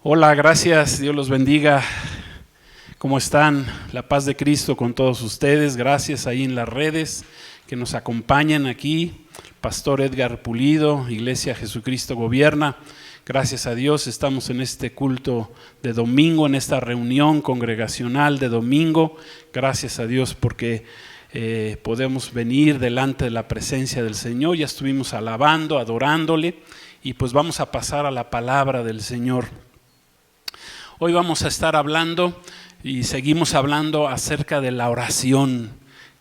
Hola, gracias, Dios los bendiga. ¿Cómo están? La paz de Cristo con todos ustedes. Gracias ahí en las redes que nos acompañan aquí. Pastor Edgar Pulido, Iglesia Jesucristo Gobierna. Gracias a Dios estamos en este culto de domingo, en esta reunión congregacional de domingo. Gracias a Dios porque podemos venir delante de la presencia del Señor. Ya estuvimos alabando, adorándole y pues vamos a pasar a la palabra del Señor. Hoy vamos a estar hablando y seguimos hablando acerca de la oración.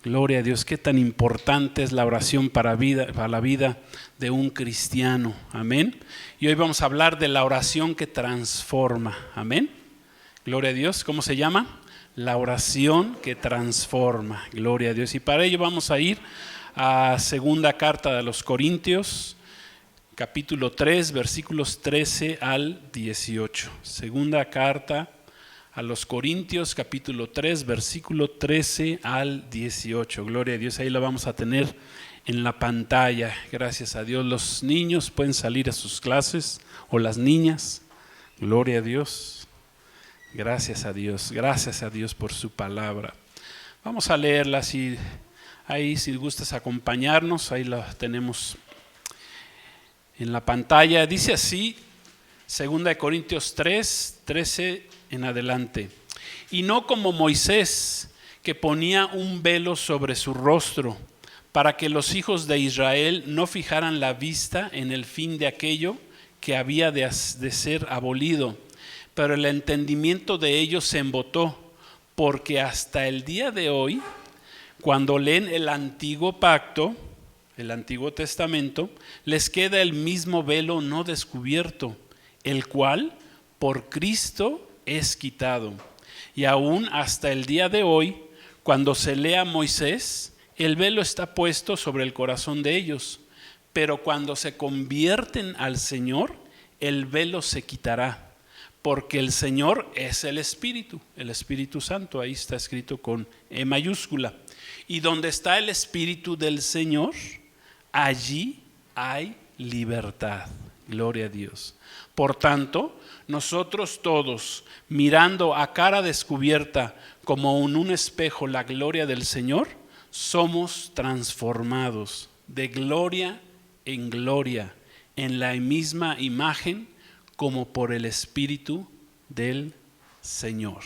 Gloria a Dios, qué tan importante es la oración para la vida de un cristiano. Amén. Y hoy vamos a hablar de la oración que transforma. Amén. Gloria a Dios. ¿Cómo se llama? La oración que transforma. Gloria a Dios. Y para ello vamos a ir a segunda carta de los Corintios, capítulo 3, versículos 13 al 18. Segunda carta a los Corintios, capítulo 3, versículo 13 al 18. Gloria a Dios, ahí lo vamos a tener en la pantalla. Gracias a Dios. Los niños pueden salir a sus clases, o las niñas. Gloria a Dios. Gracias a Dios. Gracias a Dios por su palabra. Vamos a leerla. Si gustas acompañarnos, ahí la tenemos en la pantalla. Dice así, 2 Corintios 3, 13 en adelante. Y no como Moisés, que ponía un velo sobre su rostro, para que los hijos de Israel no fijaran la vista en el fin de aquello que había de ser abolido. Pero el entendimiento de ellos se embotó, porque hasta el día de hoy, cuando leen el antiguo pacto, el Antiguo Testamento, les queda el mismo velo no descubierto, el cual por Cristo es quitado. Y aún hasta el día de hoy, cuando se lea Moisés, el velo está puesto sobre el corazón de ellos, pero cuando se convierten al Señor, el velo se quitará, porque el Señor es el Espíritu Santo, ahí está escrito con E mayúscula. Y donde está el Espíritu del Señor, allí hay libertad. Gloria a Dios. Por tanto, nosotros todos, mirando a cara descubierta como en un espejo la gloria del Señor, somos transformados de gloria en gloria en la misma imagen como por el Espíritu del Señor.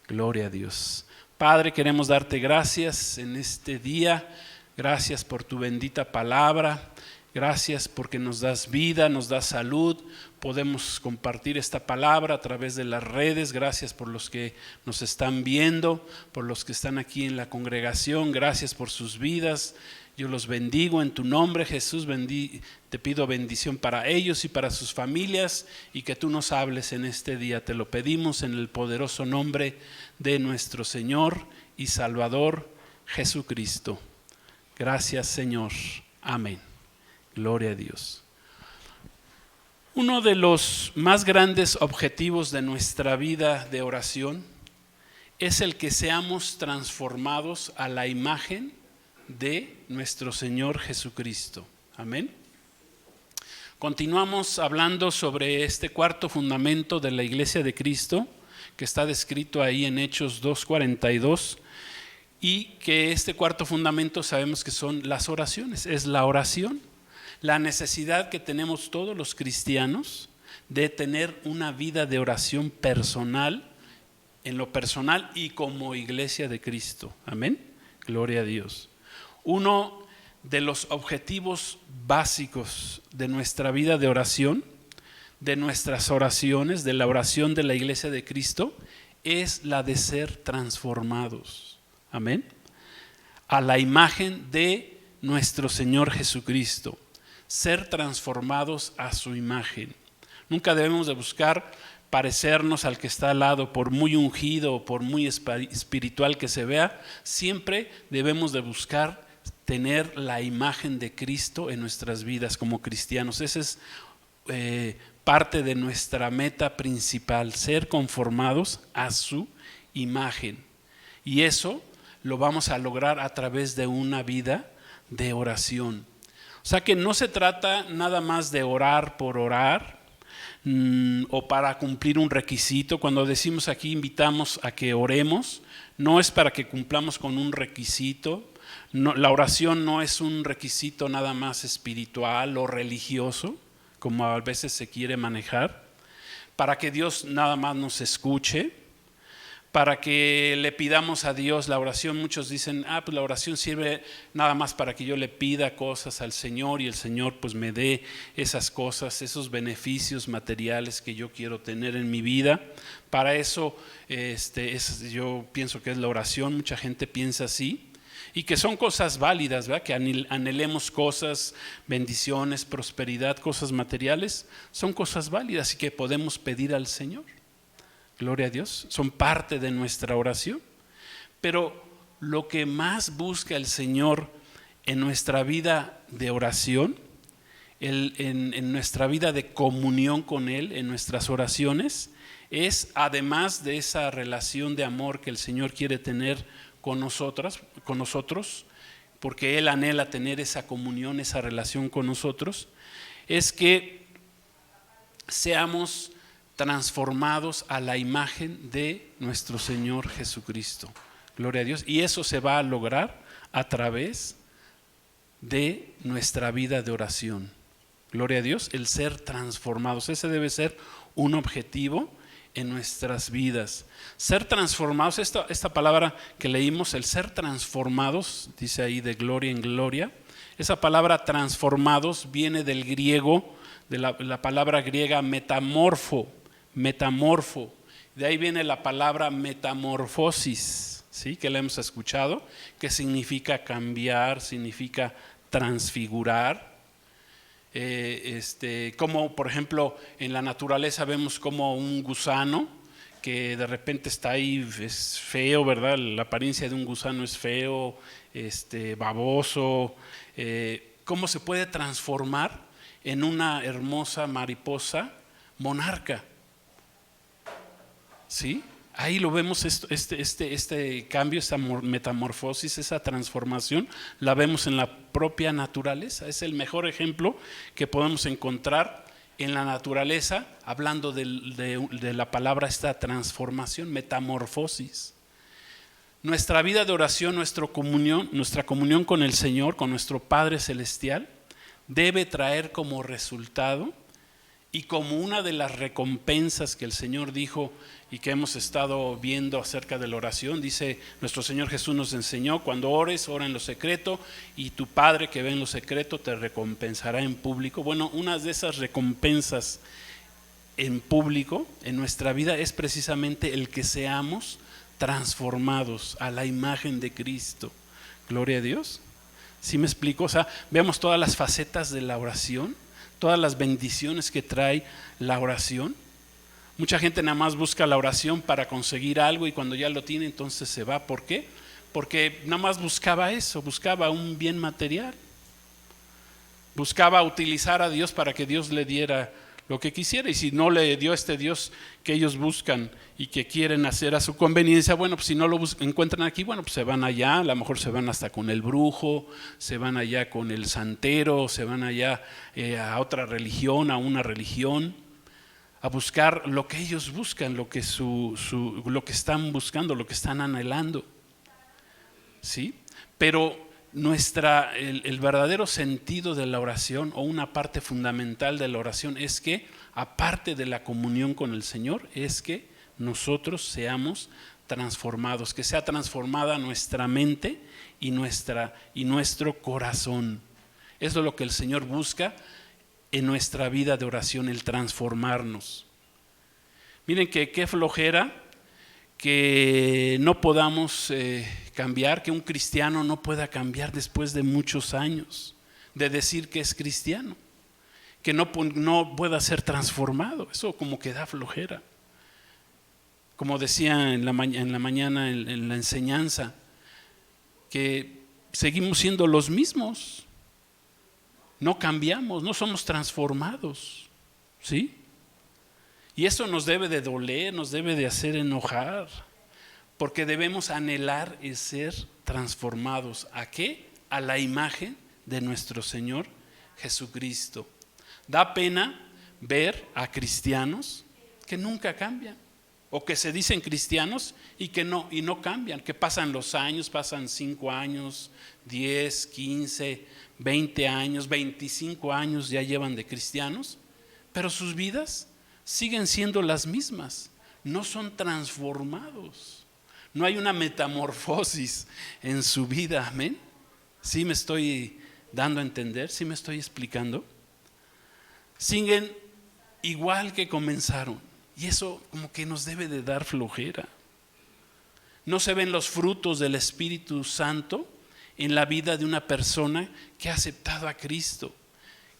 Gloria a Dios. Padre, queremos darte gracias en este día. Gracias por tu bendita palabra. Gracias porque nos das vida, nos das salud. Podemos compartir esta palabra a través de las redes. Gracias por los que nos están viendo, por los que están aquí en la congregación. Gracias por sus vidas. Yo los bendigo en tu nombre, Jesús. Te pido bendición para ellos y para sus familias y que tú nos hables en este día. Te lo pedimos en el poderoso nombre de nuestro Señor y Salvador Jesucristo. Gracias, Señor. Amén. Gloria a Dios. Uno de los más grandes objetivos de nuestra vida de oración es el que seamos transformados a la imagen de nuestro Señor Jesucristo. Amén. Continuamos hablando sobre este cuarto fundamento de la Iglesia de Cristo, que está descrito ahí en Hechos 2:42, y que este cuarto fundamento sabemos que son las oraciones, es la oración. La necesidad que tenemos todos los cristianos de tener una vida de oración personal, en lo personal y como Iglesia de Cristo. Amén. Gloria a Dios. Uno de los objetivos básicos de nuestra vida de oración, de nuestras oraciones, de la oración de la Iglesia de Cristo, es la de ser transformados. Amén. A la imagen de nuestro Señor Jesucristo. Ser transformados a su imagen. Nunca debemos de buscar parecernos al que está al lado, por muy ungido o por muy espiritual que se vea. Siempre debemos de buscar tener la imagen de Cristo en nuestras vidas como cristianos. Esa es parte de nuestra meta principal, ser conformados a su imagen. Y eso lo vamos a lograr a través de una vida de oración. O sea que no se trata nada más de orar por orar, o para cumplir un requisito. Cuando decimos aquí invitamos a que oremos, no es para que cumplamos con un requisito. No, la oración no es un requisito nada más espiritual o religioso, como a veces se quiere manejar, para que Dios nada más nos escuche, para que le pidamos a Dios la oración. Muchos dicen, pues la oración sirve nada más para que yo le pida cosas al Señor y el Señor pues me dé esas cosas, esos beneficios materiales que yo quiero tener en mi vida. Para eso yo pienso que es la oración. Mucha gente piensa así, y que son cosas válidas, ¿verdad? Que anhelemos cosas, bendiciones, prosperidad, cosas materiales, son cosas válidas y que podemos pedir al Señor. Gloria a Dios, son parte de nuestra oración. Pero lo que más busca el Señor en nuestra vida de oración, en nuestra vida de comunión con Él, en nuestras oraciones, es, además de esa relación de amor que el Señor quiere tener con nosotros, porque Él anhela tener esa comunión, esa relación con nosotros, es que seamos transformados a la imagen de nuestro Señor Jesucristo. Gloria a Dios. Y eso se va a lograr a través de nuestra vida de oración. Gloria a Dios, el ser transformados. Ese debe ser un objetivo en nuestras vidas. Ser transformados, esta palabra que leímos, el ser transformados, dice ahí de gloria en gloria. Esa palabra transformados viene del griego, de la palabra griega metamorfo. De ahí viene la palabra metamorfosis, ¿sí? Que la hemos escuchado, que significa cambiar, significa transfigurar. Como por ejemplo en la naturaleza vemos como un gusano que de repente está ahí, es feo, ¿verdad? La apariencia de un gusano es feo, baboso. ¿Cómo se puede transformar en una hermosa mariposa monarca? ¿Sí? Ahí lo vemos, este cambio, esta metamorfosis, esa transformación, la vemos en la propia naturaleza. Es el mejor ejemplo que podemos encontrar en la naturaleza, hablando de la palabra, esta transformación, metamorfosis. Nuestra vida de oración, nuestra comunión con el Señor, con nuestro Padre Celestial, debe traer como resultado y como una de las recompensas que el Señor dijo y que hemos estado viendo acerca de la oración. Dice, nuestro Señor Jesús nos enseñó, cuando ores, ora en lo secreto y tu Padre que ve en lo secreto te recompensará en público. Bueno, una de esas recompensas en público en nuestra vida es precisamente el que seamos transformados a la imagen de Cristo. Gloria a Dios. ¿Sí me explico? O sea, veamos todas las facetas de la oración, todas las bendiciones que trae la oración. Mucha gente nada más busca la oración para conseguir algo y cuando ya lo tiene entonces se va. ¿Por qué? Porque nada más buscaba eso, buscaba un bien material. Buscaba utilizar a Dios para que Dios le diera lo que quisiera, y si no le dio este Dios que ellos buscan y que quieren hacer a su conveniencia, bueno, pues si no lo encuentran aquí, bueno, pues se van allá, a lo mejor se van hasta con el brujo, se van allá con el santero, se van allá a otra religión, a una religión, a buscar lo que ellos buscan, lo que lo que están buscando, lo que están anhelando, ¿sí? Pero el verdadero sentido de la oración, o una parte fundamental de la oración, es que, aparte de la comunión con el Señor, es que nosotros seamos transformados, que sea transformada nuestra mente y nuestro corazón. Eso es lo que el Señor busca en nuestra vida de oración, el transformarnos. Miren que qué flojera que no podamos cambiar, que un cristiano no pueda cambiar después de muchos años de decir que es cristiano, que no pueda ser transformado. Eso como que da flojera. Como decía en la mañana en la enseñanza, que seguimos siendo los mismos, no cambiamos, no somos transformados, ¿sí? Y eso nos debe de doler, nos debe de hacer enojar, porque debemos anhelar y ser transformados. ¿A qué? A la imagen de nuestro Señor Jesucristo. Da pena ver a cristianos que nunca cambian, o que se dicen cristianos y no cambian, que pasan los años, pasan 5 años, 10, 15, 20 años, 25 años ya llevan de cristianos, pero sus vidas siguen siendo las mismas, no son transformados, no hay una metamorfosis en su vida. Amén. ¿Sí me estoy dando a entender? ¿Sí me estoy explicando? Siguen igual que comenzaron, y eso como que nos debe de dar flojera. No se ven los frutos del Espíritu Santo en la vida de una persona que ha aceptado a Cristo,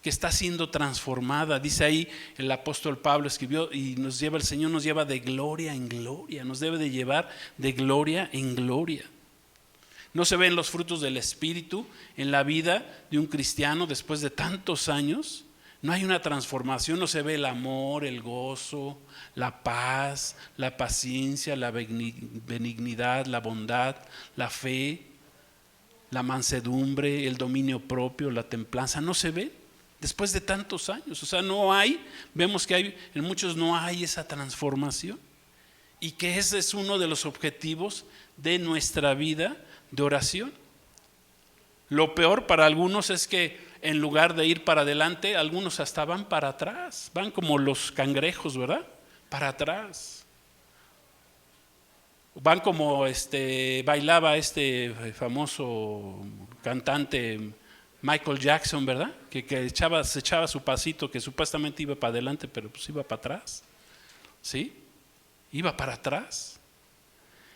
que está siendo transformada. Dice ahí el apóstol Pablo, escribió, y el Señor nos lleva de gloria en gloria, nos debe de llevar de gloria en gloria. No se ven los frutos del Espíritu en la vida de un cristiano después de tantos años. No hay una transformación, no se ve el amor, el gozo, la paz, la paciencia, la benignidad, la bondad, la fe, la mansedumbre, el dominio propio, la templanza. No se ve después de tantos años. O sea, no hay, vemos que en muchos no hay esa transformación. Y que ese es uno de los objetivos de nuestra vida de oración. Lo peor para algunos es que en lugar de ir para adelante, algunos hasta van para atrás, van como los cangrejos, ¿verdad? Para atrás. Van como bailaba famoso cantante Michael Jackson, ¿verdad? Que se echaba su pasito, que supuestamente iba para adelante, pero pues iba para atrás. ¿Sí? Iba para atrás.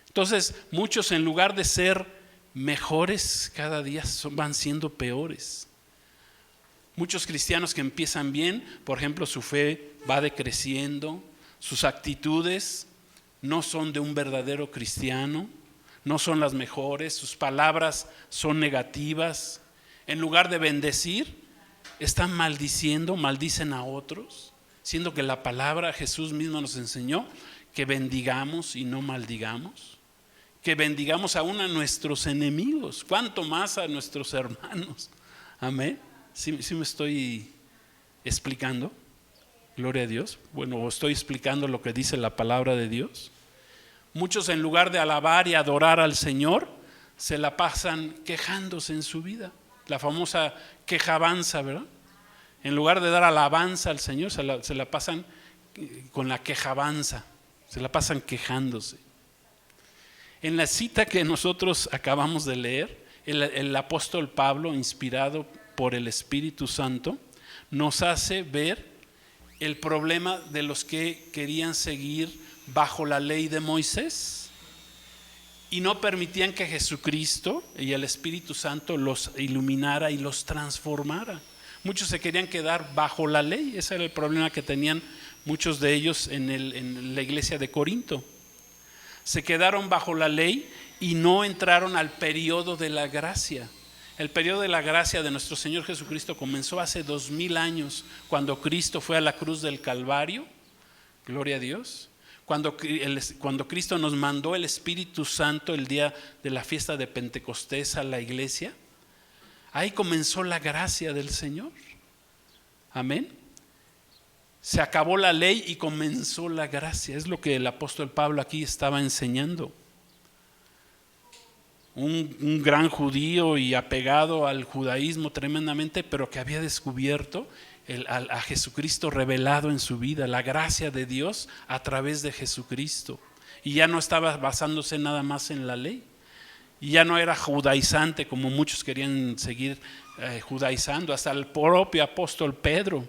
Entonces, muchos en lugar de ser mejores, cada día van siendo peores. Muchos cristianos que empiezan bien, por ejemplo, su fe va decreciendo, sus actitudes no son de un verdadero cristiano, no son las mejores, sus palabras son negativas. En lugar de bendecir, están maldiciendo, maldicen a otros, siendo que la palabra Jesús mismo nos enseñó que bendigamos y no maldigamos, que bendigamos aún a nuestros enemigos, cuánto más a nuestros hermanos. Amén. ¿Sí me estoy explicando? Gloria a Dios. Bueno, estoy explicando lo que dice la palabra de Dios. Muchos en lugar de alabar y adorar al Señor, se la pasan quejándose en su vida. La famosa quejabanza, ¿verdad? En lugar de dar alabanza al Señor, se la pasan con la quejabanza, se la pasan quejándose. En la cita que nosotros acabamos de leer, el apóstol Pablo, inspirado por el Espíritu Santo, nos hace ver el problema de los que querían seguir bajo la ley de Moisés y no permitían que Jesucristo y el Espíritu Santo los iluminara y los transformara. Muchos se querían quedar bajo la ley. Ese era el problema que tenían muchos de ellos en la iglesia de Corinto. Se quedaron bajo la ley y no entraron al periodo de la gracia. El periodo de la gracia de nuestro Señor Jesucristo comenzó hace 2000 años, cuando Cristo fue a la cruz del Calvario. Gloria a Dios. Cuando Cristo nos mandó el Espíritu Santo el día de la fiesta de Pentecostés a la iglesia, ahí comenzó la gracia del Señor. Amén. Se acabó la ley y comenzó la gracia. Es lo que el apóstol Pablo aquí estaba enseñando. Un gran judío y apegado al judaísmo tremendamente, pero que había descubierto a Jesucristo revelado en su vida, la gracia de Dios a través de Jesucristo. Y ya no estaba basándose nada más en la ley. Y ya no era judaizante como muchos querían seguir judaizando, hasta el propio apóstol Pedro.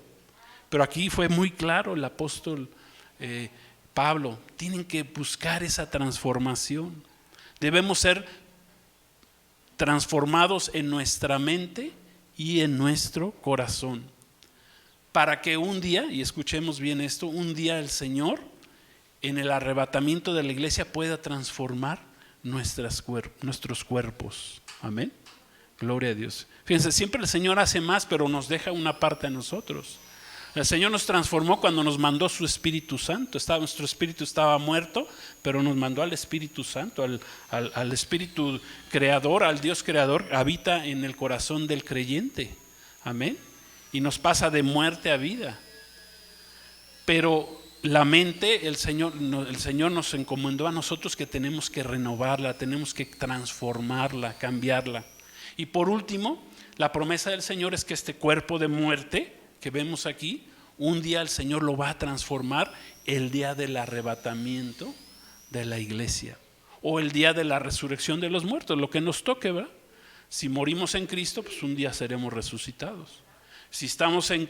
Pero aquí fue muy claro el apóstol Pablo, tienen que buscar esa transformación. Debemos ser transformados en nuestra mente y en nuestro corazón, para que un día, y escuchemos bien esto, un día el Señor en el arrebatamiento de la iglesia pueda transformar nuestros cuerpos. Amén. Gloria a Dios. Fíjense, siempre el Señor hace más, pero nos deja una parte a nosotros. El Señor nos transformó cuando nos mandó su Espíritu Santo. Nuestro espíritu estaba muerto, pero nos mandó al Espíritu Santo, al Espíritu Creador, al Dios Creador, habita en el corazón del creyente. Amén. Y nos pasa de muerte a vida. Pero la mente, el Señor nos encomendó a nosotros que tenemos que renovarla, tenemos que transformarla, cambiarla. Y por último, la promesa del Señor es que este cuerpo de muerte que vemos aquí, un día el Señor lo va a transformar el día del arrebatamiento de la iglesia o el día de la resurrección de los muertos, lo que nos toque, ¿verdad? Si morimos en Cristo, pues un día seremos resucitados. Si estamos en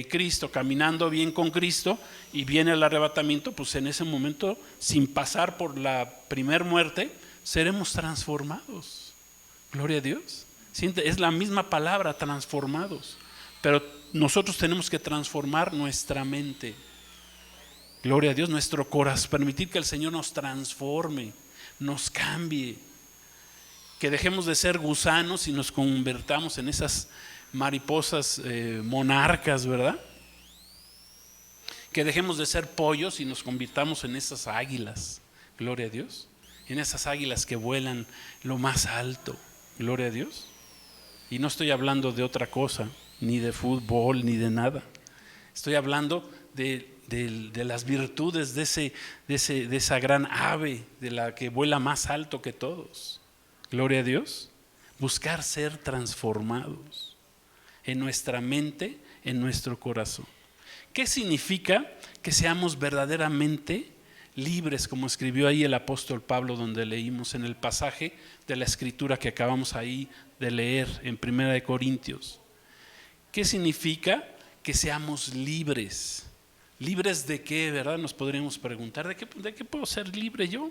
Cristo, caminando bien con Cristo y viene el arrebatamiento, pues en ese momento, sin pasar por la primer muerte, seremos transformados. Gloria a Dios. Es la misma palabra, transformados. Pero nosotros tenemos que transformar nuestra mente. Gloria a Dios, nuestro corazón, permitir que el Señor nos transforme, nos cambie. Que dejemos de ser gusanos y nos convertamos en esas mariposas monarcas, ¿verdad? Que dejemos de ser pollos y nos convirtamos en esas águilas, gloria a Dios, en esas águilas que vuelan lo más alto, gloria a Dios. Y no estoy hablando de otra cosa, ni de fútbol, ni de nada. Estoy hablando de las virtudes de esa gran ave, de la que vuela más alto que todos, gloria a Dios. Buscar ser transformados en nuestra mente, en nuestro corazón. ¿Qué significa que seamos verdaderamente libres, como escribió ahí el apóstol Pablo, donde leímos en el pasaje de la escritura que acabamos ahí de leer en 1 Corintios? ¿Qué significa que seamos libres? ¿Libres de qué, verdad? Nos podríamos preguntar, ¿de qué puedo ser libre yo?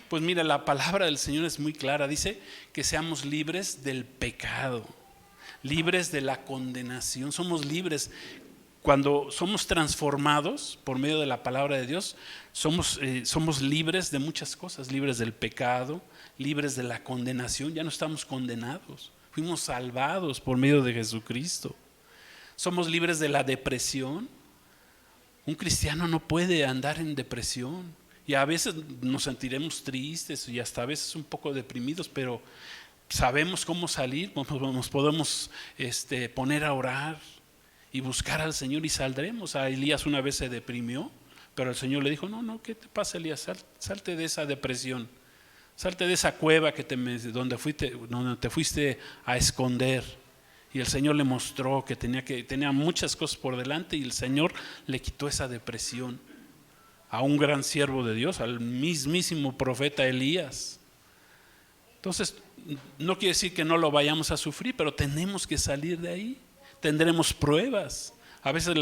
Pues mira, la palabra del Señor es muy clara, dice que seamos libres del pecado, libres de la condenación. Somos libres cuando somos transformados por medio de la palabra de Dios. Somos libres de muchas cosas, libres del pecado, libres de la condenación. Ya no estamos condenados, fuimos salvados por medio de Jesucristo. Somos libres de la depresión. Un cristiano no puede andar en depresión, y a veces nos sentiremos tristes y hasta a veces un poco deprimidos, pero sabemos cómo salir, nos podemos poner a orar y buscar al Señor y saldremos. A Elías una vez se deprimió, pero el Señor le dijo, no, ¿qué te pasa, Elías? Salte de esa depresión, salte de esa cueva donde te fuiste a esconder. Y el Señor le mostró que tenía muchas cosas por delante, y el Señor le quitó esa depresión a un gran siervo de Dios, al mismísimo profeta Elías. Entonces, no quiere decir que no lo vayamos a sufrir, pero tenemos que salir de ahí. Tendremos pruebas. A veces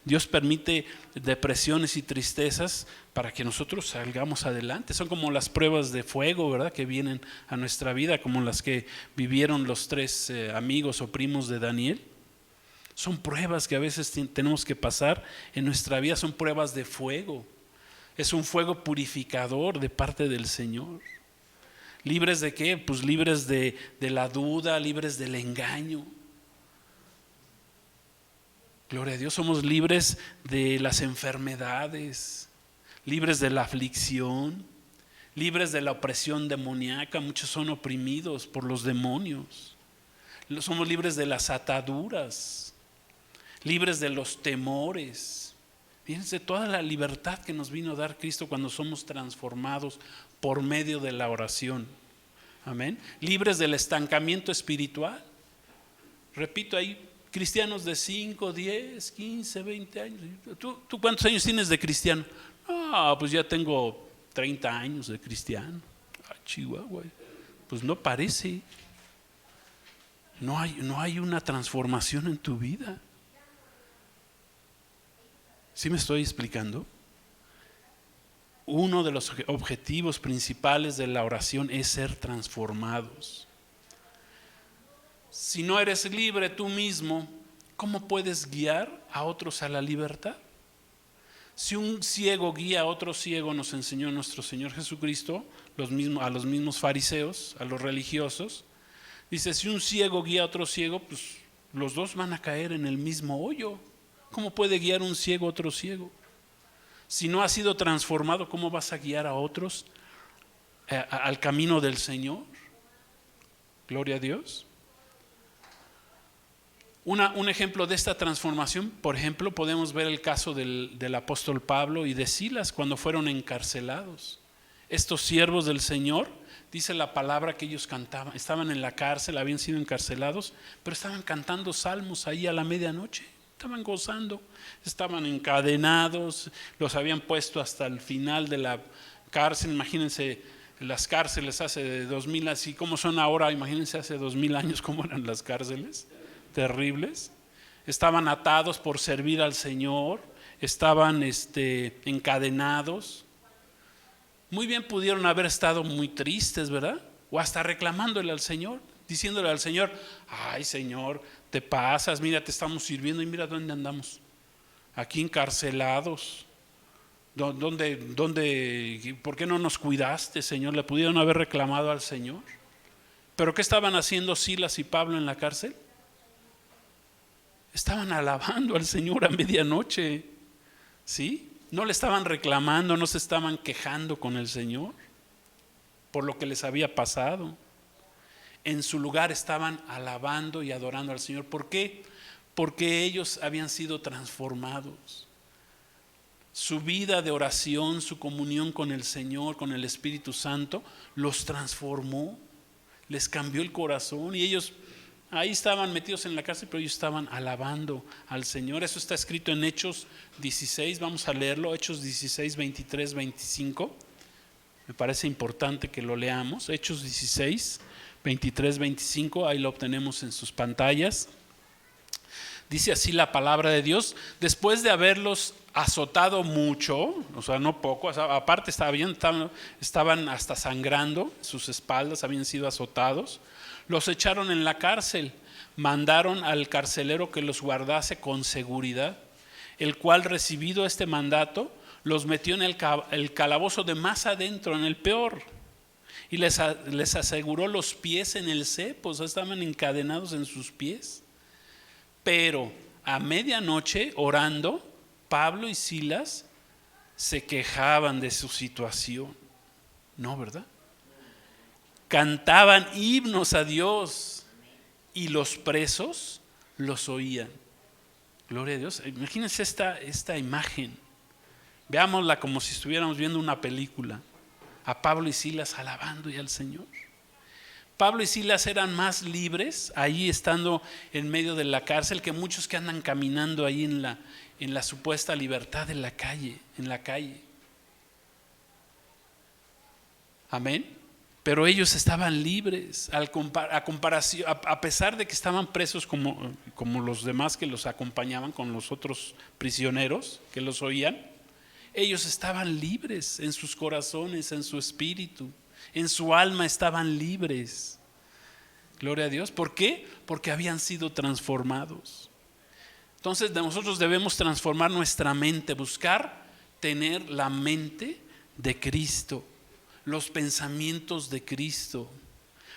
Dios permite depresiones y tristezas para que nosotros salgamos adelante. Son como las pruebas de fuego, ¿verdad?, que vienen a nuestra vida, como las que vivieron los 3 amigos o primos de Daniel. Son pruebas que a veces tenemos que pasar en nuestra vida, son pruebas de fuego. Es un fuego purificador de parte del Señor. ¿Libres de qué? Pues libres de la duda, libres del engaño. Gloria a Dios, somos libres de las enfermedades, libres de la aflicción, libres de la opresión demoníaca. Muchos son oprimidos por los demonios. Somos libres de las ataduras, libres de los temores. Fíjense toda la libertad que nos vino a dar Cristo cuando somos transformados por medio de la oración. Amén. Libres del estancamiento espiritual. Repito, hay cristianos de 5, 10, 15, 20 años. ¿Tú cuántos años tienes de cristiano? Pues ya tengo 30 años de cristiano. Chihuahua. Pues no parece. No hay una transformación en tu vida. ¿Sí me estoy explicando? Uno de los objetivos principales de la oración es ser transformados. Si no eres libre tú mismo, ¿cómo puedes guiar a otros a la libertad? Si un ciego guía a otro ciego, nos enseñó nuestro Señor Jesucristo, a los mismos fariseos, a los religiosos, dice, si un ciego guía a otro ciego, pues los dos van a caer en el mismo hoyo. ¿Cómo puede guiar un ciego a otro ciego? Si no has sido transformado, ¿cómo vas a guiar a otros al camino del Señor? Gloria a Dios. Un ejemplo de esta transformación, por ejemplo, podemos ver el caso del apóstol Pablo y de Silas cuando fueron encarcelados. Estos siervos del Señor, dice la palabra que ellos cantaban, estaban en la cárcel, habían sido encarcelados, pero estaban cantando salmos ahí a la medianoche, estaban gozando, estaban encadenados, los habían puesto hasta el final de la cárcel. Imagínense las cárceles hace de 2000, así como son ahora, imagínense hace 2000 años cómo eran las cárceles, terribles. Estaban atados por servir al Señor, estaban encadenados. Muy bien pudieron haber estado muy tristes, ¿verdad? O hasta reclamándole al Señor, diciéndole al Señor: ay, Señor, te pasas, mira, te estamos sirviendo y mira dónde andamos, aquí encarcelados. ¿Por qué no nos cuidaste, Señor? Le pudieron haber reclamado al Señor. ¿Pero qué estaban haciendo Silas y Pablo en la cárcel? Estaban alabando al Señor a medianoche, ¿sí? No le estaban reclamando, no se estaban quejando con el Señor por lo que les había pasado. En su lugar estaban alabando y adorando al Señor. ¿Por qué? Porque ellos habían sido transformados. Su vida de oración, su comunión con el Señor, con el Espíritu Santo, los transformó, les cambió el corazón, y ellos ahí estaban metidos en la cárcel, pero ellos estaban alabando al Señor. Eso está escrito en Hechos 16, vamos a leerlo, Hechos 16, 23, 25. Me parece importante que lo leamos. Hechos 16, 23, 25, ahí lo obtenemos en sus pantallas. Dice así la palabra de Dios: después de haberlos azotado mucho, o sea, no poco, o sea, aparte estaban hasta sangrando, sus espaldas habían sido azotados, los echaron en la cárcel, mandaron al carcelero que los guardase con seguridad, el cual, recibido este mandato, los metió en el calabozo de más adentro, en el peor, y les aseguró los pies en el cepo, o sea, estaban encadenados en sus pies. Pero a medianoche, orando, Pablo y Silas se quejaban de su situación. No, ¿verdad? Cantaban himnos a Dios y los presos los oían. Gloria a Dios. Imagínense esta imagen. Veámosla como si estuviéramos viendo una película. A Pablo y Silas alabando y al Señor. Pablo y Silas eran más libres ahí estando en medio de la cárcel que muchos que andan caminando ahí en la supuesta libertad en la calle. Amén. Pero ellos estaban libres a pesar de que estaban presos como los demás que los acompañaban, con los otros prisioneros que los oían. Ellos estaban libres en sus corazones, en su espíritu. En su alma estaban libres. Gloria a Dios. ¿Por qué? Porque habían sido transformados. Entonces nosotros debemos transformar nuestra mente, buscar tener la mente de Cristo, los pensamientos de Cristo,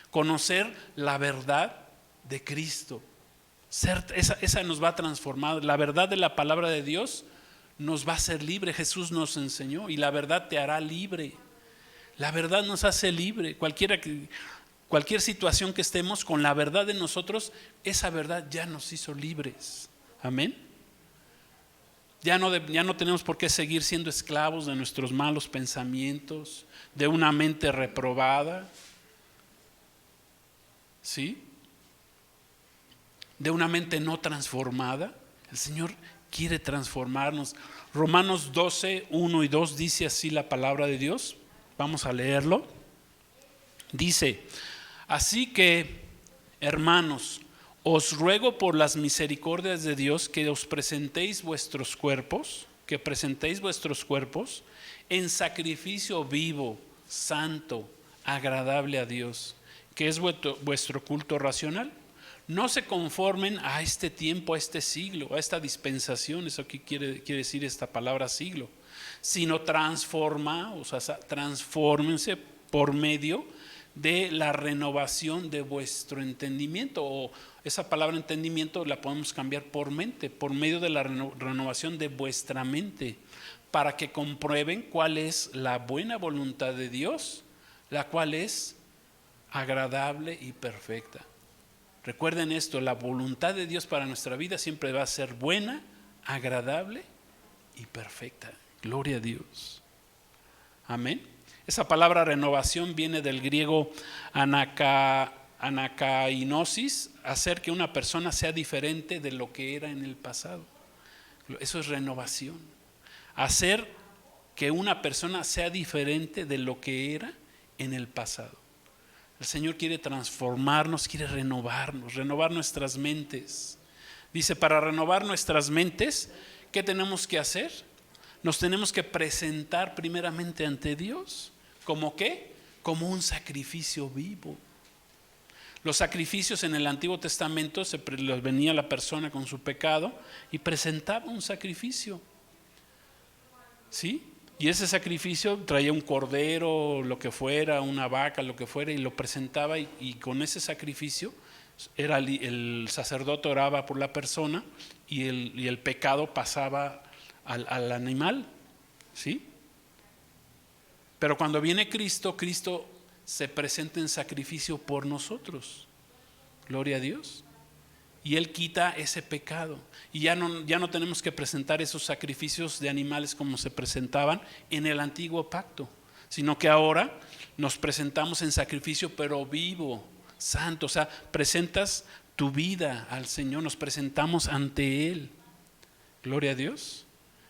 conocer la verdad de Cristo. Esa nos va a transformar. La verdad de la palabra de Dios nos va a hacer libre. Jesús nos enseñó, y la verdad te hará libre. La verdad nos hace libre. Cualquier situación que estemos, con la verdad de nosotros, esa verdad ya nos hizo libres. Amén. Ya no tenemos por qué seguir siendo esclavos de nuestros malos pensamientos, de una mente reprobada, ¿sí? De una mente no transformada. El Señor quiere transformarnos. Romanos 12, 1 y 2 dice así la palabra de Dios. Vamos a leerlo. Dice: así que, hermanos, os ruego por las misericordias de Dios que presentéis vuestros cuerpos en sacrificio vivo, santo, agradable a Dios, que es vuestro culto racional. No se conformen a este tiempo, a este siglo, a esta dispensación. Eso que quiere decir esta palabra siglo, sino transfórmense por medio de la renovación de vuestro entendimiento. O esa palabra entendimiento la podemos cambiar por mente, por medio de la renovación de vuestra mente, para que comprueben cuál es la buena voluntad de Dios, la cual es agradable y perfecta. Recuerden esto, la voluntad de Dios para nuestra vida siempre va a ser buena, agradable y perfecta. Gloria a Dios. Amén. Esa palabra renovación viene del griego anakainosis, hacer que una persona sea diferente de lo que era en el pasado. Eso es renovación. Hacer que una persona sea diferente de lo que era en el pasado. El Señor quiere transformarnos, quiere renovarnos, renovar nuestras mentes. Dice, para renovar nuestras mentes, ¿qué tenemos que hacer? Nos tenemos que presentar primeramente ante Dios. ¿Cómo qué? Como un sacrificio vivo. Los sacrificios en el Antiguo Testamento venía la persona con su pecado y presentaba un sacrificio. ¿Sí? Y ese sacrificio traía un cordero, lo que fuera, una vaca, lo que fuera, y lo presentaba, y con ese sacrificio el sacerdote oraba por la persona y el pecado pasaba al animal. ¿Sí? Pero cuando viene Cristo, Cristo se presenta en sacrificio por nosotros. Gloria a Dios. Y Él quita ese pecado. Y ya no tenemos que presentar esos sacrificios de animales como se presentaban en el antiguo pacto, sino que ahora nos presentamos en sacrificio pero vivo, santo. O sea, presentas tu vida al Señor, nos presentamos ante Él. Gloria a Dios.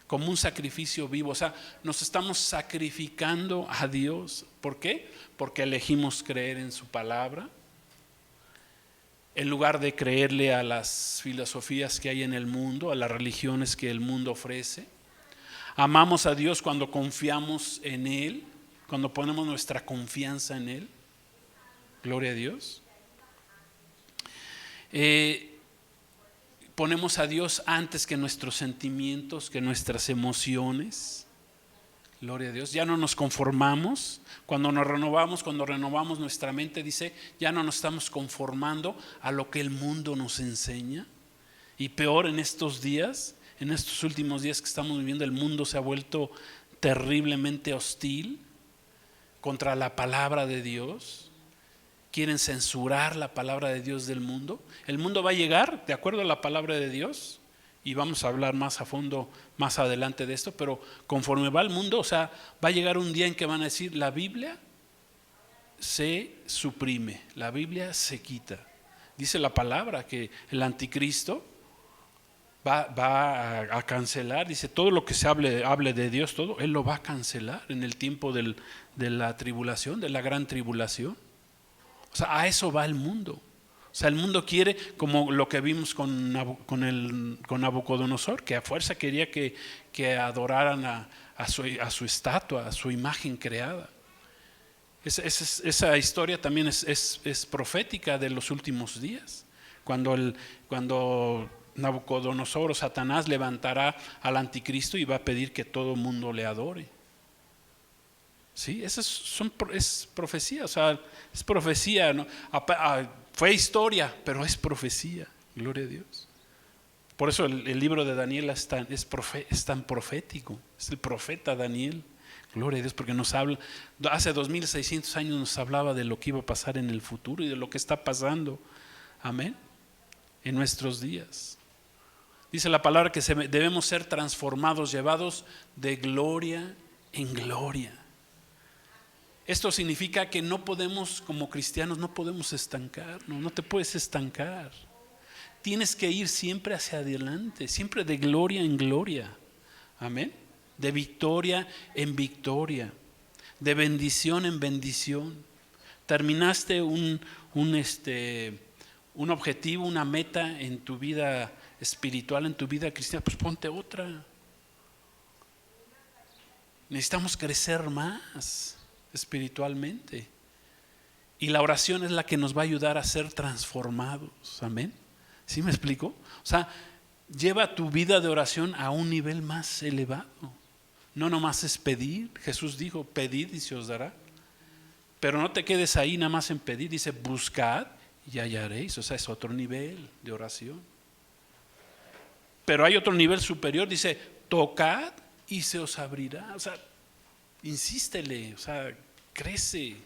Como un sacrificio vivo. O sea, nos estamos sacrificando a Dios. ¿Por qué? Porque elegimos creer en su palabra, en lugar de creerle a las filosofías que hay en el mundo, a las religiones que el mundo ofrece. Amamos a Dios cuando confiamos en Él, cuando ponemos nuestra confianza en Él. Gloria a Dios. Ponemos a Dios antes que nuestros sentimientos, que nuestras emociones. Gloria a Dios. Ya no nos conformamos. Cuando renovamos nuestra mente, dice, ya no nos estamos conformando a lo que el mundo nos enseña. Y peor en estos días, en estos últimos días que estamos viviendo, el mundo se ha vuelto terriblemente hostil contra la palabra de Dios. Quieren censurar la palabra de Dios del mundo. El mundo va a llegar de acuerdo a la palabra de Dios, y vamos a hablar más a fondo más adelante de esto, pero conforme va el mundo, o sea, va a llegar un día en que van a decir, la Biblia se suprime, la Biblia se quita. Dice la palabra que el anticristo va a cancelar, dice, todo lo que se hable de Dios, todo, Él lo va a cancelar en el tiempo de la tribulación, de la gran tribulación. O sea, a eso va el mundo. O sea, el mundo quiere, como lo que vimos con Nabucodonosor, que a fuerza quería que adoraran a su estatua, a su imagen creada. Esa historia también es profética de los últimos días. Cuando Nabucodonosor o Satanás levantará al anticristo y va a pedir que todo el mundo le adore. Sí, eso es profecía, o sea, es profecía, ¿no? Fue historia, pero es profecía. Gloria a Dios. Por eso el libro de Daniel es tan profético. Es el profeta Daniel. Gloria a Dios, porque nos habla, hace 2600 años nos hablaba de lo que iba a pasar en el futuro y de lo que está pasando. Amén. En nuestros días. Dice la palabra que debemos ser transformados, llevados de gloria en gloria. Esto significa que no podemos, como cristianos, no podemos estancar, no te puedes estancar. Tienes que ir siempre hacia adelante, siempre de gloria en gloria. Amén. De victoria en victoria, de bendición en bendición. Terminaste un objetivo, una meta en tu vida espiritual, en tu vida cristiana, pues ponte otra. Necesitamos crecer más espiritualmente, y la oración es la que nos va a ayudar a ser transformados. Amén. ¿Sí me explico? O sea, lleva tu vida de oración a un nivel más elevado. No nomás es pedir. Jesús dijo, pedid y se os dará. Pero no te quedes ahí nada más en pedir. Dice, buscad y hallaréis. O sea, es otro nivel de oración. Pero hay otro nivel superior. Dice, tocad y se os abrirá. O sea, insístele, o sea, crece,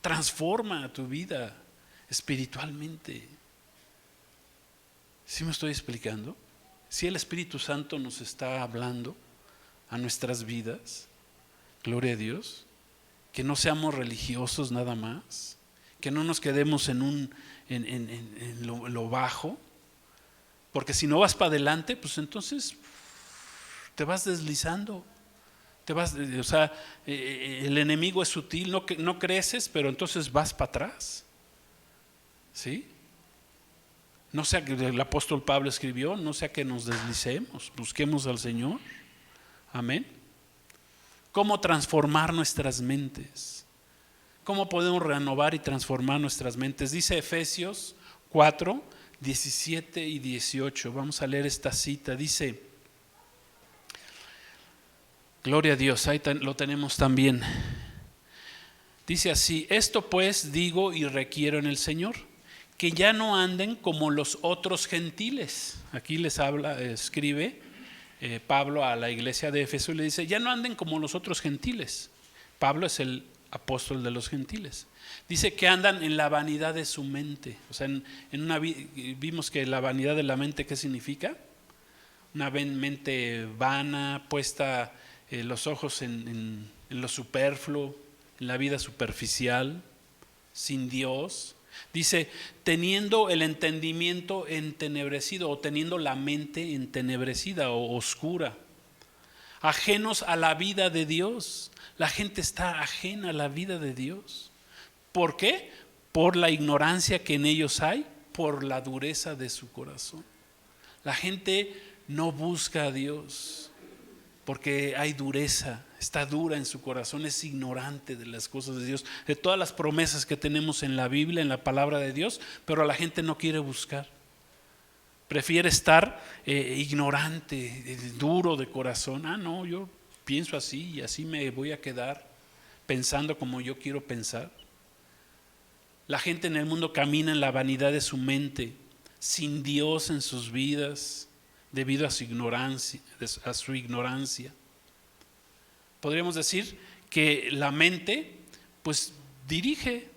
transforma tu vida espiritualmente. ¿Sí me estoy explicando? Si el Espíritu Santo nos está hablando a nuestras vidas, gloria a Dios, que no seamos religiosos nada más, que no nos quedemos en lo bajo, porque si no vas para adelante, pues entonces te vas deslizando, el enemigo es sutil, no creces, pero entonces vas para atrás, ¿sí? No sea que el apóstol Pablo escribió, no sea que nos deslicemos, busquemos al Señor. Amén. ¿Cómo transformar nuestras mentes? ¿Cómo podemos renovar y transformar nuestras mentes? Dice Efesios 4, 17 y 18. Vamos a leer esta cita. Dice, gloria a Dios, ahí lo tenemos también. Dice así: esto pues digo y requiero en el Señor, que ya no anden como los otros gentiles. Aquí les escribe Pablo a la iglesia de Éfeso y le dice: ya no anden como los otros gentiles. Pablo es el apóstol de los gentiles. Dice que andan en la vanidad de su mente. O sea, vimos que la vanidad de la mente, ¿qué significa? Una mente vana, puesta los ojos en lo superfluo, en la vida superficial, sin Dios. Dice, teniendo el entendimiento entenebrecido, o teniendo la mente entenebrecida o oscura, ajenos a la vida de Dios. La gente está ajena a la vida de Dios. ¿Por qué? Por la ignorancia que en ellos hay, por la dureza de su corazón. La gente no busca a Dios porque hay dureza, está dura en su corazón, es ignorante de las cosas de Dios, de todas las promesas que tenemos en la Biblia, en la palabra de Dios, pero la gente no quiere buscar. Prefiere estar ignorante, duro de corazón. No, yo pienso así y así me voy a quedar pensando como yo quiero pensar. La gente en el mundo camina en la vanidad de su mente, sin Dios en sus vidas, debido a su ignorancia. Podríamos decir que la mente pues dirige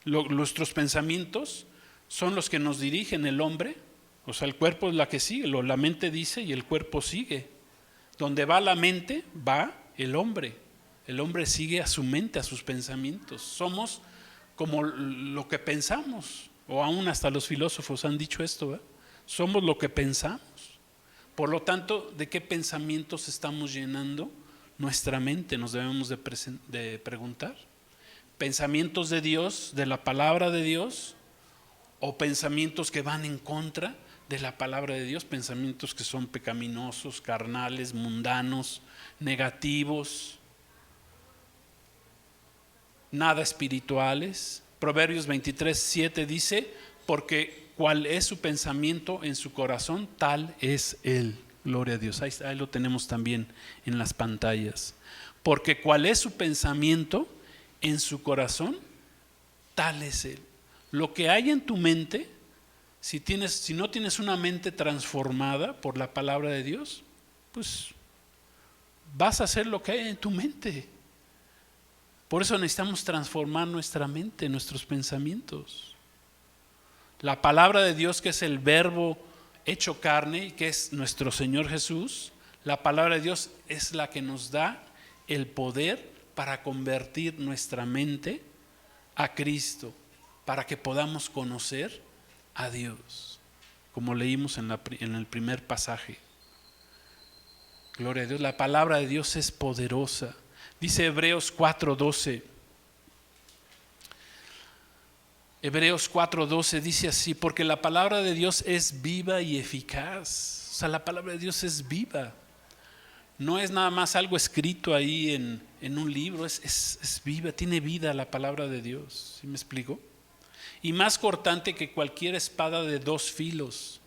nuestros pensamientos, son los que nos dirigen el hombre. O sea, el cuerpo es la que sigue, la mente dice y el cuerpo sigue. Donde va la mente, va el hombre. El hombre sigue a su mente, a sus pensamientos. Somos como lo que pensamos, o aún hasta los filósofos han dicho esto, ¿eh? Somos lo que pensamos. Por lo tanto, ¿de qué pensamientos estamos llenando nuestra mente? Nos debemos de preguntar. ¿Pensamientos de Dios, de la palabra de Dios, o pensamientos que van en contra de la palabra de Dios? Pensamientos que son pecaminosos, carnales, mundanos, negativos, nada espirituales. Proverbios 23, 7 dice: porque cuál es su pensamiento en su corazón, tal es él. Gloria a Dios. Ahí lo tenemos también en las pantallas. Porque cuál es su pensamiento en su corazón, tal es él. Lo que hay en tu mente, si no tienes una mente transformada por la palabra de Dios, pues vas a hacer lo que hay en tu mente. Por eso necesitamos transformar nuestra mente, nuestros pensamientos. La palabra de Dios, que es el verbo hecho carne y que es nuestro Señor Jesús, la palabra de Dios es la que nos da el poder para convertir nuestra mente a Cristo, para que podamos conocer a Dios, como leímos en el primer pasaje. Gloria a Dios, la palabra de Dios es poderosa. Dice Hebreos 4:12. Hebreos 4:12 dice así: porque la palabra de Dios es viva y eficaz. O sea, la palabra de Dios es viva. No es nada más algo escrito ahí en un libro, es viva, tiene vida la palabra de Dios. ¿Sí me explico? Y más cortante que cualquier espada de dos filos.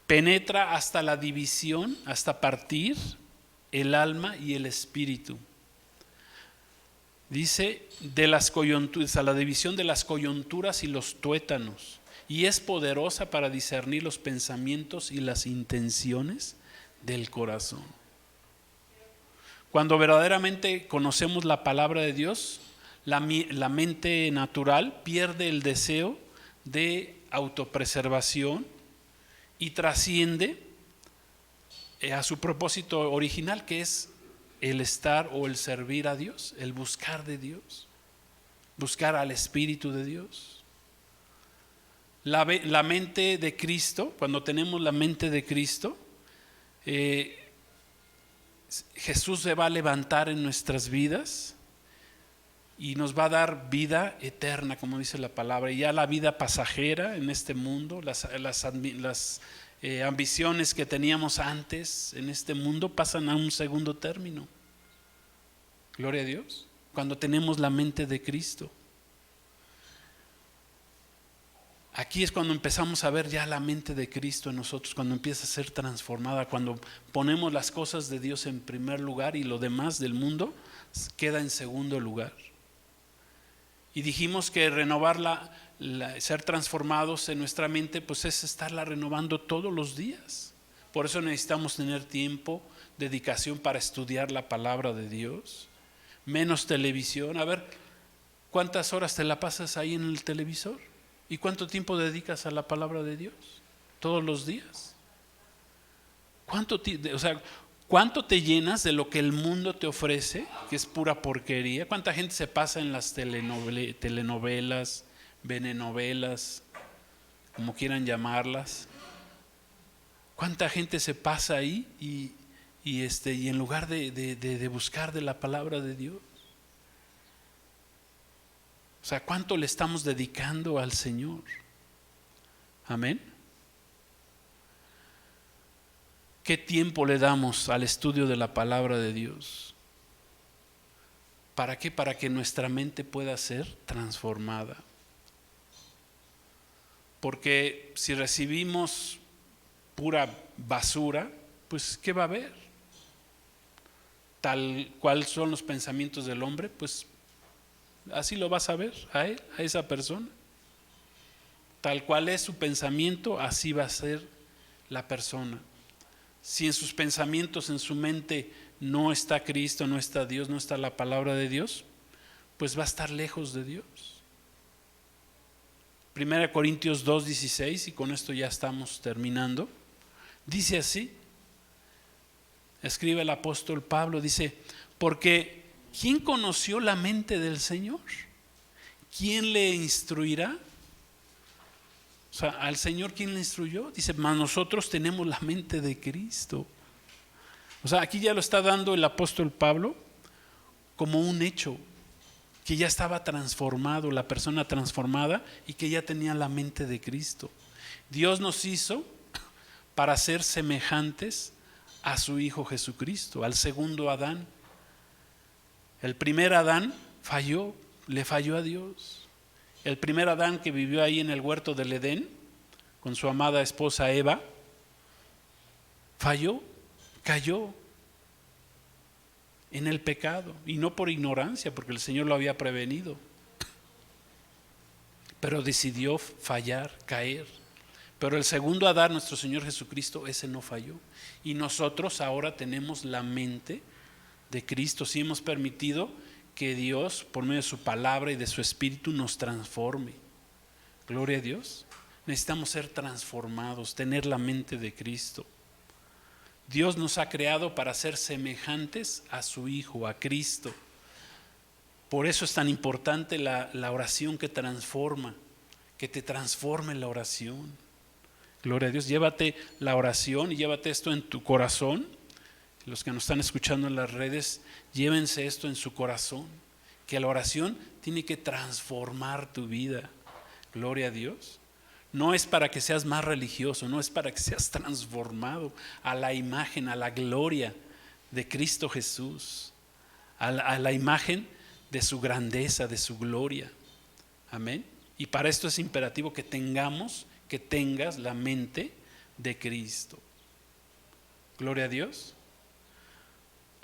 Penetra hasta la división, hasta partir el alma y el espíritu. Dice, de las coyunturas, a la división de las coyunturas y los tuétanos, y es poderosa para discernir los pensamientos y las intenciones del corazón. Cuando verdaderamente conocemos la palabra de Dios, la mente natural pierde el deseo de autopreservación, y trasciende a su propósito original, que es el estar o el servir a Dios, el buscar de Dios, buscar al Espíritu de Dios. La mente de Cristo, cuando tenemos la mente de Cristo, Jesús se va a levantar en nuestras vidas y nos va a dar vida eterna, como dice la palabra. Y ya la vida pasajera en este mundo, las ambiciones que teníamos antes en este mundo pasan a un segundo término. Gloria a Dios, cuando tenemos la mente de Cristo. Aquí es cuando empezamos a ver ya la mente de Cristo en nosotros, cuando empieza a ser transformada, cuando ponemos las cosas de Dios en primer lugar y lo demás del mundo queda en segundo lugar. Y dijimos que renovar ser transformados en nuestra mente, pues es estarla renovando todos los días. Por eso necesitamos tener tiempo, dedicación para estudiar la palabra de Dios, menos televisión. A ver, ¿cuántas horas te la pasas ahí en el televisor? ¿Y cuánto tiempo dedicas a la palabra de Dios? Todos los días. ¿Cuánto te llenas de lo que el mundo te ofrece, que es pura porquería? ¿Cuánta gente se pasa en las telenovelas, venenovelas, como quieran llamarlas? ¿Cuánta gente se pasa ahí y en lugar de buscar de la palabra de Dios? O sea, ¿cuánto le estamos dedicando al Señor? Amén. ¿Qué tiempo le damos al estudio de la palabra de Dios? ¿Para qué? Para que nuestra mente pueda ser transformada. Porque si recibimos pura basura, pues ¿qué va a haber? Tal cual son los pensamientos del hombre, pues así lo vas a ver a él, a esa persona. Tal cual es su pensamiento, así va a ser la persona. Si en sus pensamientos, en su mente no está Cristo, no está Dios, no está la palabra de Dios, pues va a estar lejos de Dios. 1 Corintios 2:16, y con esto ya estamos terminando, dice así, escribe el apóstol Pablo, dice, porque ¿quién conoció la mente del Señor? ¿Quién le instruirá? O sea, al Señor, ¿quién le instruyó? Dice, mas nosotros tenemos la mente de Cristo. O sea, aquí ya lo está dando el apóstol Pablo como un hecho, que ya estaba transformado, la persona transformada, y que ya tenía la mente de Cristo. Dios nos hizo para ser semejantes a su Hijo Jesucristo, al segundo Adán. El primer Adán falló, le falló a Dios. El primer Adán que vivió ahí en el huerto del Edén con su amada esposa Eva, falló, cayó en el pecado, y no por ignorancia, porque el Señor lo había prevenido, pero decidió fallar, caer. Pero el segundo Adán, nuestro Señor Jesucristo, ese no falló, y nosotros ahora tenemos la mente de Cristo, si hemos permitido que Dios, por medio de su palabra y de su Espíritu, nos transforme. Gloria a Dios. Necesitamos ser transformados, tener la mente de Cristo. Dios nos ha creado para ser semejantes a su Hijo, a Cristo. Por eso es tan importante la oración que transforma, que te transforme la oración. Gloria a Dios. Llévate la oración y llévate esto en tu corazón. Los que nos están escuchando en las redes, llévense esto en su corazón, que la oración tiene que transformar tu vida. Gloria a Dios. No es para que seas más religioso, no es para que seas transformado a la imagen, a la gloria de Cristo Jesús, a la imagen de su grandeza, de su gloria. Amén. Y para esto es imperativo que tengas la mente de Cristo. Gloria a Dios.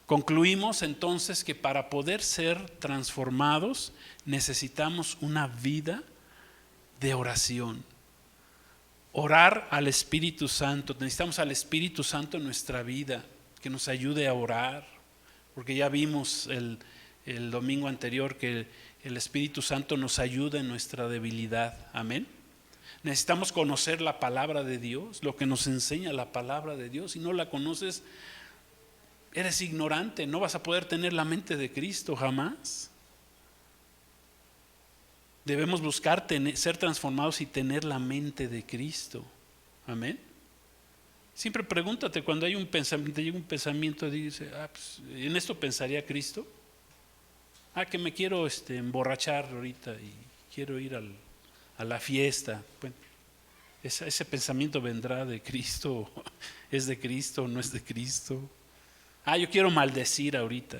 Concluimos entonces que para poder ser transformados necesitamos una vida de oración. Orar al Espíritu Santo. Necesitamos al Espíritu Santo en nuestra vida, que nos ayude a orar, porque ya vimos el domingo anterior que el Espíritu Santo nos ayuda en nuestra debilidad. Amén. Necesitamos conocer la palabra de Dios, lo que nos enseña la palabra de Dios. Si no la conoces, eres ignorante, no vas a poder tener la mente de Cristo jamás. Debemos buscar ser transformados y tener la mente de Cristo. Amén. Siempre pregúntate cuando hay un pensamiento, llega un pensamiento, dice, pues, ¿en esto pensaría Cristo? Que me quiero emborrachar ahorita y quiero ir a la fiesta. Bueno, ese pensamiento vendrá de Cristo, ¿es de Cristo o no es de Cristo? Yo quiero maldecir ahorita,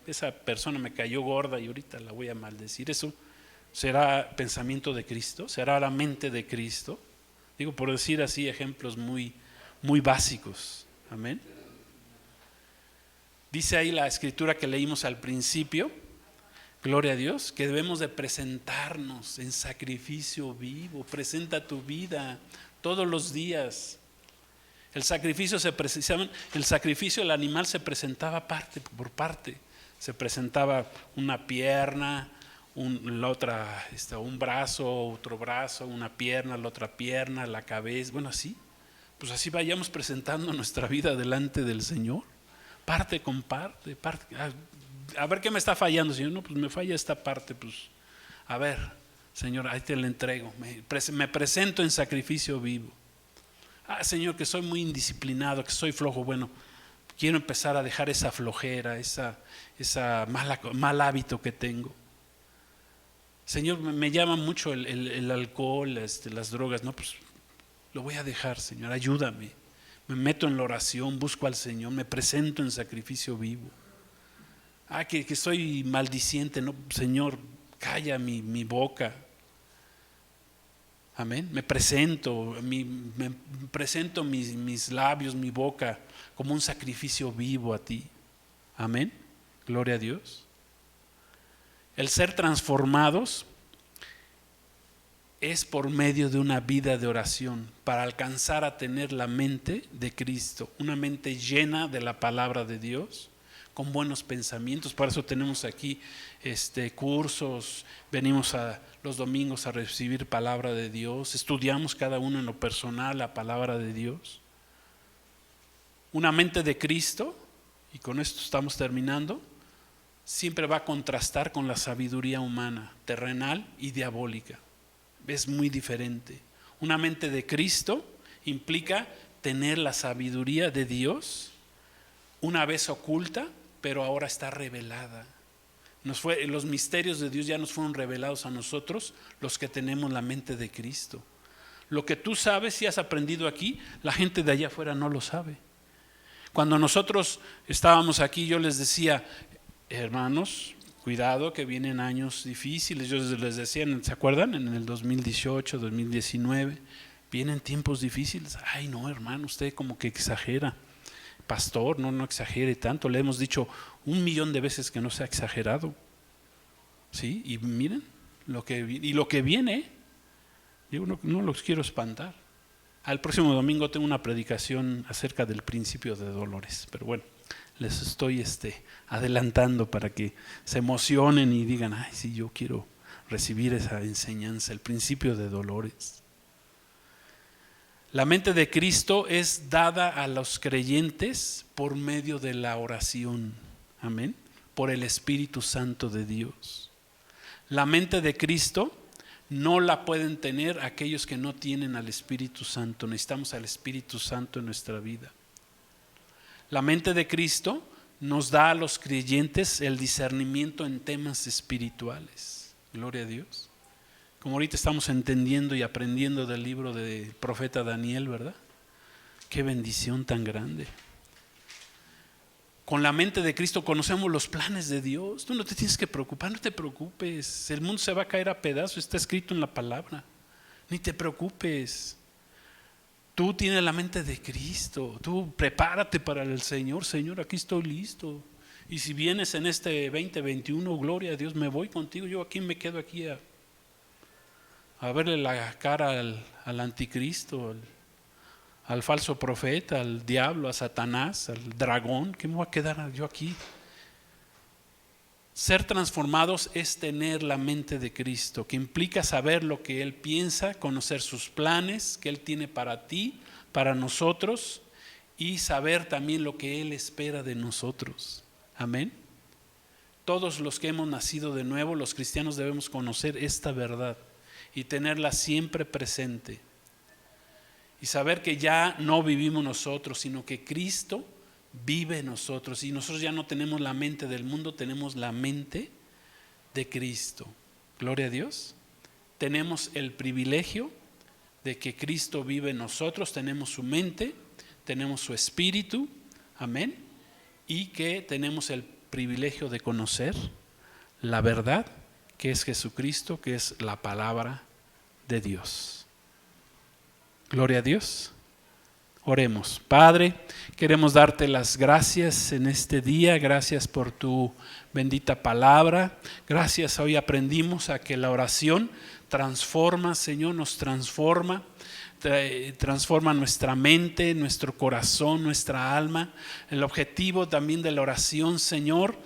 esa persona me cayó gorda y ahorita la voy a maldecir. ¿Eso será pensamiento de Cristo? ¿Será la mente de Cristo? Digo, por decir así, ejemplos muy básicos. Amén. Dice ahí la escritura que leímos al principio, gloria a Dios, que debemos de presentarnos en sacrificio vivo. Presenta tu vida todos los días. El sacrificio del animal se presentaba parte por parte. Se presentaba una pierna, la otra, un brazo, otro brazo, una pierna, la otra pierna, la cabeza. Bueno, así. Pues así vayamos presentando nuestra vida delante del Señor. Parte con parte. A ver qué me está fallando, Señor. No, pues me falla esta parte. Pues a ver, Señor, ahí te la entrego. Me presento en sacrificio vivo. Señor, que soy muy indisciplinado, que soy flojo. Bueno, quiero empezar a dejar esa flojera, esa mal hábito que tengo. Señor, me llama mucho el alcohol, las drogas. No, pues lo voy a dejar, Señor, ayúdame. Me meto en la oración, busco al Señor, me presento en sacrificio vivo. Que soy maldiciente. No, Señor, calla mi boca. Amén. Me presento mis labios, mi boca, como un sacrificio vivo a ti. Amén. Gloria a Dios. El ser transformados es por medio de una vida de oración para alcanzar a tener la mente de Cristo, una mente llena de la palabra de Dios, con buenos pensamientos. Por eso tenemos aquí cursos, venimos los domingos a recibir palabra de Dios, estudiamos cada uno en lo personal la palabra de Dios. Una mente de Cristo, y con esto estamos terminando, siempre va a contrastar con la sabiduría humana, terrenal y diabólica. Es muy diferente. Una mente de Cristo implica tener la sabiduría de Dios, una vez oculta, pero ahora está revelada. Los misterios de Dios ya nos fueron revelados a nosotros, los que tenemos la mente de Cristo. Lo que tú sabes y has aprendido aquí, la gente de allá afuera no lo sabe. Cuando nosotros estábamos aquí, yo les decía, hermanos, cuidado que vienen años difíciles. Yo les decía, ¿se acuerdan? En el 2018, 2019, vienen tiempos difíciles. No, hermano, usted como que exagera. Pastor, no exagere tanto. Le hemos dicho 1,000,000 de veces que no se ha exagerado. ¿Sí? Y miren, lo que viene, yo no los quiero espantar. Al próximo domingo tengo una predicación acerca del principio de dolores. Pero bueno, les estoy adelantando para que se emocionen y digan, sí, yo quiero recibir esa enseñanza, el principio de dolores. La mente de Cristo es dada a los creyentes por medio de la oración, amén, por el Espíritu Santo de Dios. La mente de Cristo no la pueden tener aquellos que no tienen al Espíritu Santo. Necesitamos al Espíritu Santo en nuestra vida. La mente de Cristo nos da a los creyentes el discernimiento en temas espirituales. Gloria a Dios. Como ahorita estamos entendiendo y aprendiendo del libro del profeta Daniel, ¿verdad? Qué bendición tan grande. Con la mente de Cristo conocemos los planes de Dios. Tú no te tienes que preocupar, no te preocupes. El mundo se va a caer a pedazos, está escrito en la palabra. Ni te preocupes. Tú tienes la mente de Cristo. Tú prepárate para el Señor. Señor, aquí estoy listo. Y si vienes en este 2021, gloria a Dios, me voy contigo. Yo aquí me quedo aquí a verle la cara al anticristo, al falso profeta, al diablo, a Satanás, al dragón. ¿Qué me voy a quedar yo aquí? Ser transformados es tener la mente de Cristo, que implica saber lo que Él piensa, conocer sus planes que Él tiene para ti, para nosotros, y saber también lo que Él espera de nosotros. Amén. Todos los que hemos nacido de nuevo, los cristianos, debemos conocer esta verdad y tenerla siempre presente. Y saber que ya no vivimos nosotros, sino que Cristo vive en nosotros. Y nosotros ya no tenemos la mente del mundo, tenemos la mente de Cristo. Gloria a Dios. Tenemos el privilegio de que Cristo vive en nosotros, tenemos su mente, tenemos su espíritu, amén, y que tenemos el privilegio de conocer la verdad, que es Jesucristo, que es la palabra de Dios. Gloria a Dios. Oremos. Padre, queremos darte las gracias en este día. Gracias por tu bendita palabra. Gracias, hoy aprendimos a que la oración transforma, Señor, nos transforma. Transforma nuestra mente, nuestro corazón, nuestra alma. El objetivo también de la oración, Señor,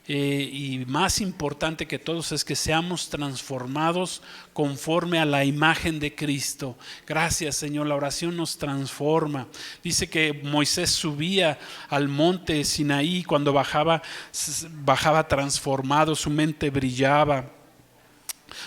y más importante que todos, es que seamos transformados conforme a la imagen de Cristo. Gracias, Señor, la oración nos transforma. Dice que Moisés subía al monte Sinaí, cuando bajaba transformado, su mente brillaba.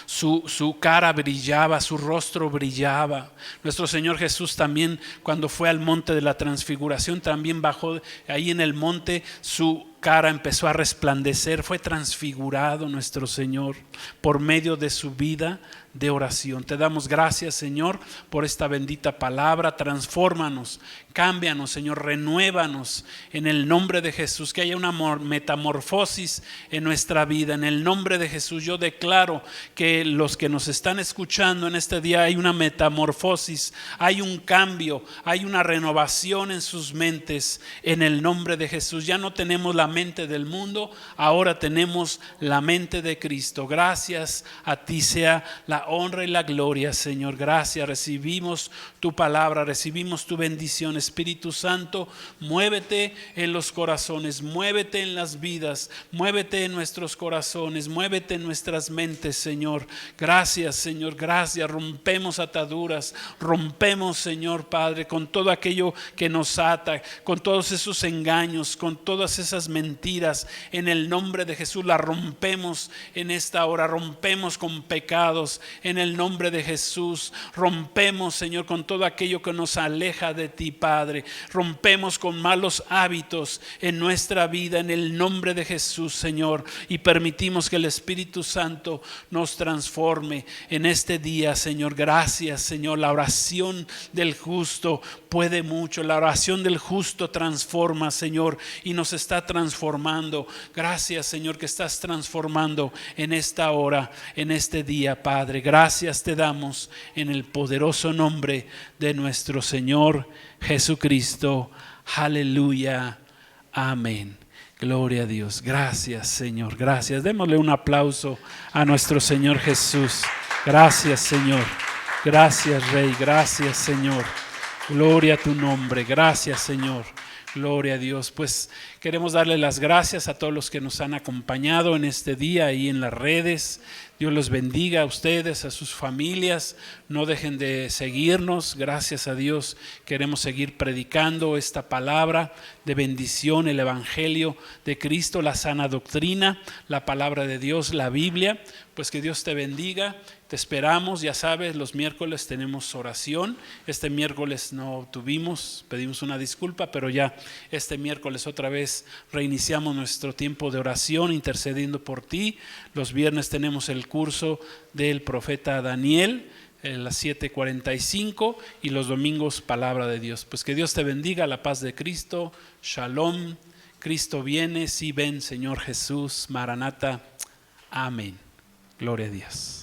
Su cara brillaba, su rostro brillaba. Nuestro Señor Jesús también, cuando fue al monte de la transfiguración, también bajó ahí en el monte, su cara empezó a resplandecer, fue transfigurado nuestro Señor por medio de su vida de oración. Te damos gracias, Señor, por esta bendita palabra. Transfórmanos, cámbianos, Señor, renuévanos en el nombre de Jesús, que haya una metamorfosis en nuestra vida. En el nombre de Jesús yo declaro que los que nos están escuchando en este día, hay una metamorfosis, hay un cambio, hay una renovación en sus mentes. En el nombre de Jesús ya no tenemos la mente del mundo, ahora tenemos la mente de Cristo. Gracias a ti sea la honra y la gloria, Señor. Gracias, recibimos tu palabra, recibimos tu bendición. Espíritu Santo, muévete en los corazones, muévete en las vidas, muévete en nuestros corazones, muévete en nuestras mentes, Señor. Gracias, Señor, gracias. Rompemos ataduras, rompemos, Señor Padre, con todo aquello que nos ata, con todos esos engaños, con todas esas mentiras. En el nombre de Jesús la rompemos en esta hora, rompemos con pecados. En el nombre de Jesús rompemos, Señor, con todo aquello que nos aleja de ti, Padre. Rompemos con malos hábitos en nuestra vida, en el nombre de Jesús, Señor, y permitimos que el Espíritu Santo nos transforme en este día, Señor. Gracias, Señor. La oración del justo puede mucho. La oración del justo transforma, Señor, y nos está transformando. Gracias, Señor, que estás transformando en esta hora, en este día, Padre. Gracias te damos en el poderoso nombre de nuestro Señor Jesucristo. Aleluya. Amén. Gloria a Dios. Gracias, Señor. Gracias. Démosle un aplauso a nuestro Señor Jesús. Gracias, Señor. Gracias, Rey. Gracias, Señor. Gloria a tu nombre. Gracias, Señor. Gloria a Dios. Pues queremos darle las gracias a todos los que nos han acompañado en este día ahí en las redes. Dios los bendiga a ustedes, a sus familias. No dejen de seguirnos. Gracias a Dios queremos seguir predicando esta palabra de bendición, el evangelio de Cristo, la sana doctrina, la palabra de Dios, la Biblia. Pues que Dios te bendiga. Te esperamos, ya sabes, los miércoles tenemos oración. Este miércoles no tuvimos, pedimos una disculpa, pero ya este miércoles otra vez reiniciamos nuestro tiempo de oración, intercediendo por ti. Los viernes tenemos el curso del profeta Daniel a las 7:45 y los domingos palabra de Dios. Pues que Dios te bendiga, la paz de Cristo, Shalom. Cristo viene, sí ven, Señor Jesús, Maranata. Amén. Gloria a Dios.